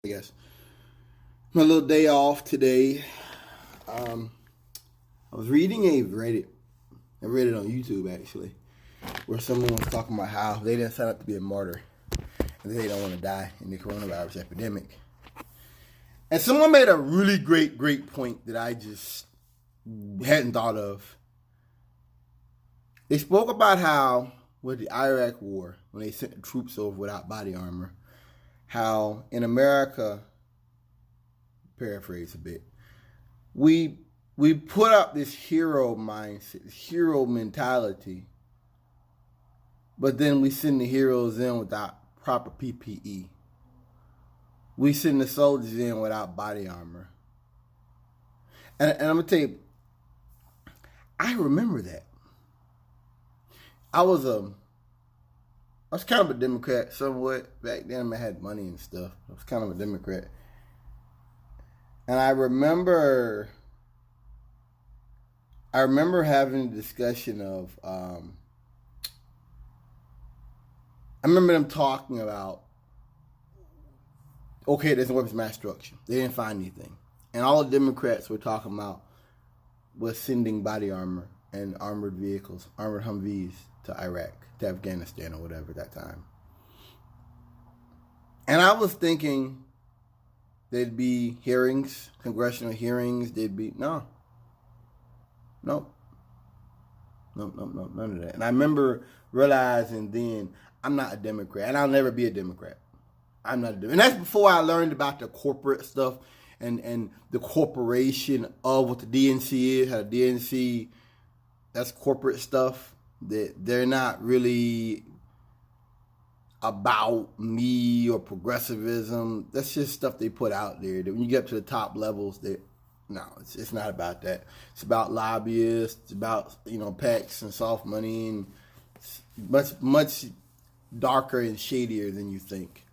I guess my little day off today. I was reading a Reddit. I read it on YouTube actually, where someone was talking about how they didn't sign up to be a martyr and they don't want to die in the coronavirus epidemic. And someone made a really great point that I just hadn't thought of. They spoke about how with the Iraq war, when they sent the troops over without body armor, how in America, paraphrase a bit, we put up this hero mindset, this hero mentality, but then we send the heroes in without proper PPE. We send the soldiers in without body armor. And I'm going to tell you, I remember that. I was kind of a Democrat somewhat. Back then I had money and stuff. I was kind of a Democrat. And I remember having a discussion of, I remember them talking about, okay, there's a weapons of mass destruction. They didn't find anything. And all the Democrats were talking about was sending body armor and armored vehicles, armored Humvees to Iraq, to Afghanistan or whatever at that time. And I was thinking there'd be hearings, congressional hearings, none of that. And I remember realizing then I'm not a Democrat, and I'll never be a Democrat. I'm not a Democrat. And that's before I learned about the corporate stuff and the corporation of what the DNC is, how the DNC, that's corporate stuff. That they're not really about me or progressivism. That's just stuff they put out there. That when you get up to the top levels, it's not about that. It's about lobbyists. It's about PACs and soft money, and it's much darker and shadier than you think.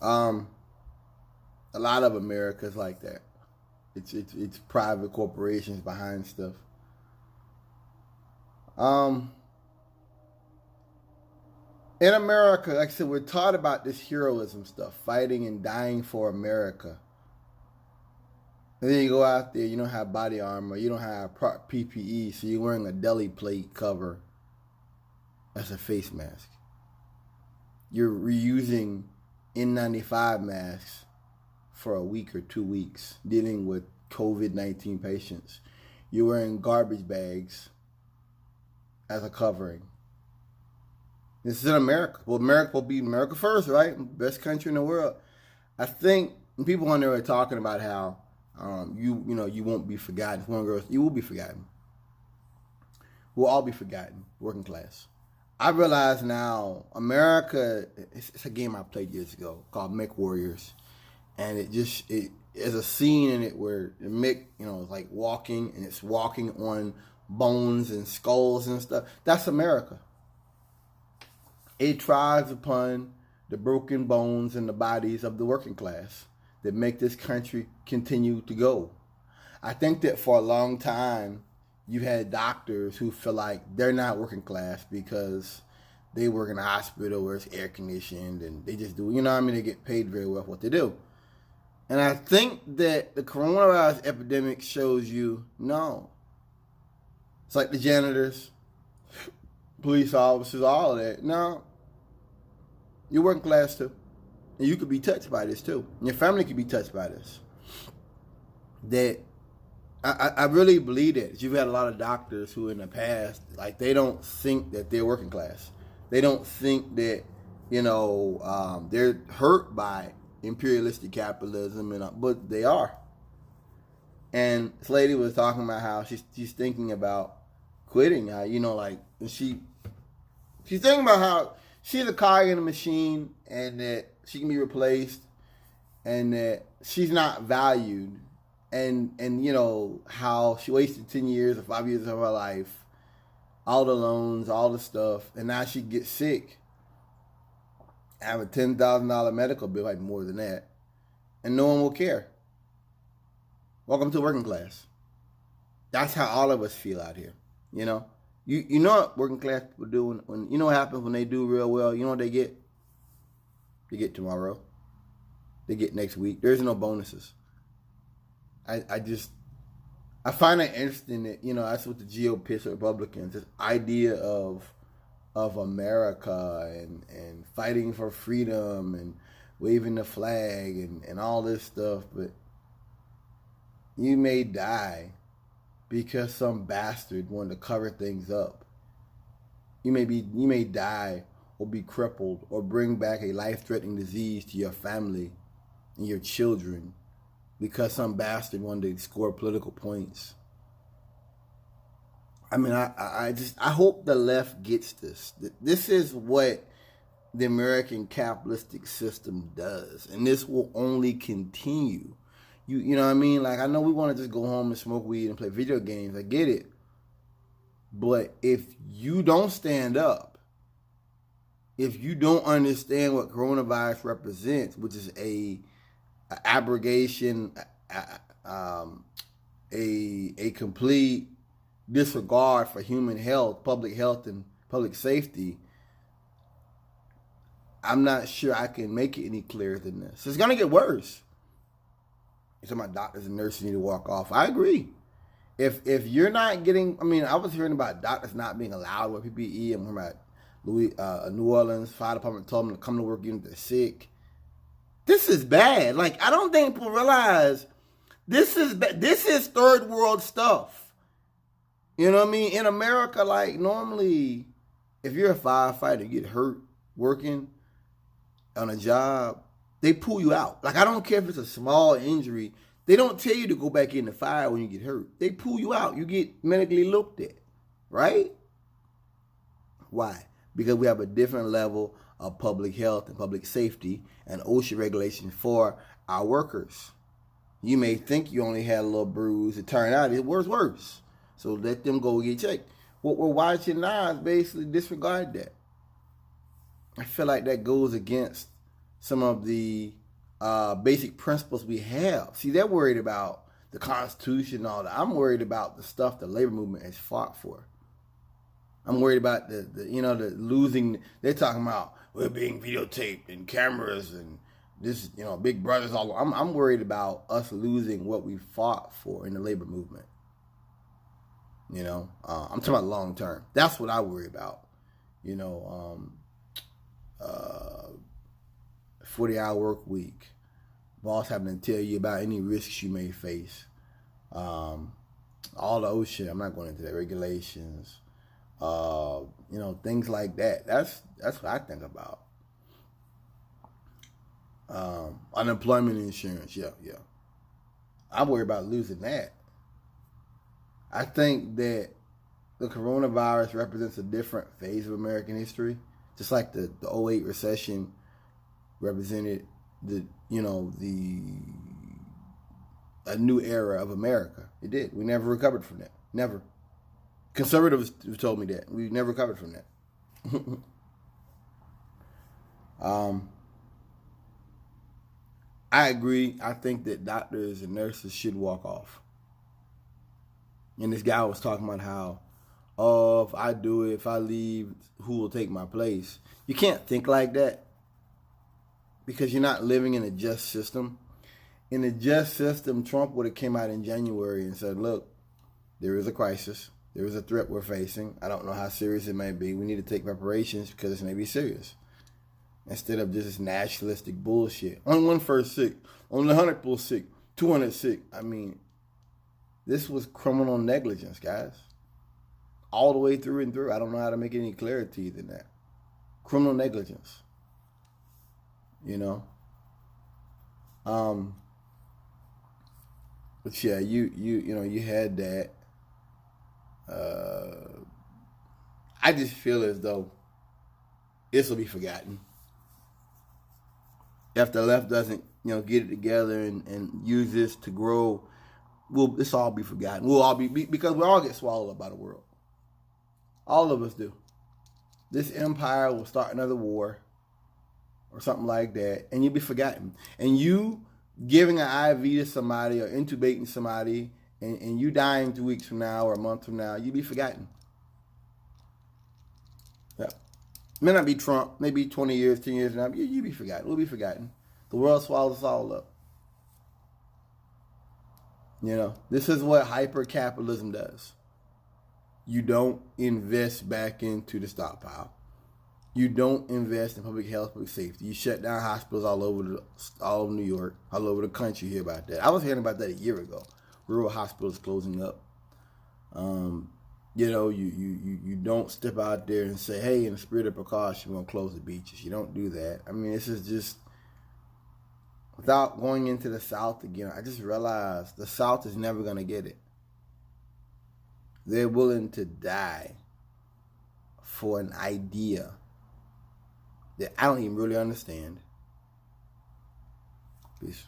A lot of America is like that. It's private corporations behind stuff. In America, like I said, we're taught about this heroism stuff, fighting and dying for America. And then you go out there, you don't have body armor, you don't have PPE, so you're wearing a deli plate cover as a face mask. You're reusing N95 masks for a week or 2 weeks, dealing with COVID-19 patients. You're wearing garbage bags as a covering. This is in America. Well, America will be America first, right? Best country in the world. I think people on there are talking about how you won't be forgotten. One girl, you will be forgotten. We'll all be forgotten. Working class. I realize now America. It's a game I played years ago called Mech Warriors, and it is a scene in it where the Mech, is like walking, and it's walking on bones and skulls and stuff. That's America. It thrives upon the broken bones and the bodies of the working class that make this country continue to go. I think that for a long time, you had doctors who feel like they're not working class because they work in a hospital where it's air conditioned and they just do, they get paid very well for what they do. And I think that the coronavirus epidemic shows you, no. It's like the janitors, police officers, all of that. No. You're working class too. And you could be touched by this too. And your family could be touched by this. That I really believe that. You've had a lot of doctors who in the past, like, they don't think that they're working class. They don't think that, they're hurt by imperialistic capitalism, but they are. And this lady was talking about how she's thinking about quitting. How, she's thinking about how she's a cog in a machine and that she can be replaced and that she's not valued. And how she wasted 10 years or 5 years of her life, all the loans, all the stuff, and now she gets sick, have a $10,000 medical bill, like more than that, and no one will care. Welcome to working class. That's how all of us feel out here. You know what working class people do when what happens when they do real well? You know what they get? They get tomorrow. They get next week. There's no bonuses. I find it interesting that, that's what the GOP pitch Republicans, this idea of America and fighting for freedom and waving the flag and all this stuff, but you may die because some bastard wanted to cover things up. You may die or be crippled or bring back a life-threatening disease to your family and your children because some bastard wanted to score political points. I mean, I hope the left gets this. This is what the American capitalistic system does, and this will only continue. You know what I mean? Like, I know we want to just go home and smoke weed and play video games. I get it. But if you don't stand up, if you don't understand what coronavirus represents, which is a abrogation, a complete disregard for human health, and public safety, I'm not sure I can make it any clearer than this. It's going to get worse. Some of my doctors and nurses need to walk off. I agree. If you're not getting, I was hearing about doctors not being allowed with PPE. I'm hearing about New Orleans Fire Department told them to come to work even if they're sick. This is bad. Like, I don't think people realize this is third world stuff. You know what I mean? In America, like, normally, if you're a firefighter, you get hurt working on a job, they pull you out. Like, I don't care if it's a small injury. They don't tell you to go back in the fire when you get hurt. They pull you out. You get medically looked at, right? Why? Because we have a different level of public health and public safety and OSHA regulations for our workers. You may think you only had a little bruise. It turned out it was worse. So let them go get checked. What we're watching now is basically disregard that. I feel like that goes against some of the basic principles we have. See, they're worried about the Constitution and all that. I'm worried about the stuff the labor movement has fought for. I'm worried about the losing. They're talking about we're being videotaped and cameras and this, big brothers all. I'm worried about us losing what we fought for in the labor movement. I'm talking about long term. That's what I worry about. 40-hour work week. Boss having to tell you about any risks you may face. All the OSHA, I'm not going into that, regulations. Things like that. That's what I think about. Unemployment insurance, yeah. I worry about losing that. I think that the coronavirus represents a different phase of American history, just like the 2008 recession represented a new era of America. It did. We never recovered from that. Never. Conservatives told me that. We never recovered from that. I agree. I think that doctors and nurses should walk off. And this guy was talking about how, if I do it, if I leave, who will take my place? You can't think like that because you're not living in a just system. In a just system, Trump would have came out in January and said, look, there is a crisis. There is a threat we're facing. I don't know how serious it may be. We need to take preparations because this may be serious. Instead of just this nationalistic bullshit. Only 1 first sick. Only 100 people sick. 200 sick. This was criminal negligence, guys. All the way through and through. I don't know how to make it any clearer to you than that. Criminal negligence. But yeah, you had that. I just feel as though this will be forgotten. If the left doesn't, get it together and use this to grow, this all be forgotten. We'll all be because we all get swallowed up by the world. All of us do. This empire will start another war or something like that, and you'll be forgotten. And you giving an IV to somebody or intubating somebody and you dying 2 weeks from now or a month from now, you'll be forgotten. Yeah. May not be Trump, maybe 20 years, 10 years now, you be forgotten. We'll be forgotten. The world swallows us all up. You know, this is what hyper-capitalism does. You don't invest back into the stockpile. You don't invest in public health, public safety. You shut down hospitals all over New York, all over the country. You hear about that. I was hearing about that a year ago. Rural hospitals closing up. You know, you don't step out there and say, hey, in the spirit of precaution, we're going to close the beaches. You don't do that. I mean, this is just, without going into the South again, I just realized the South is never going to get it. They're willing to die for an idea that I don't even really understand. Peace.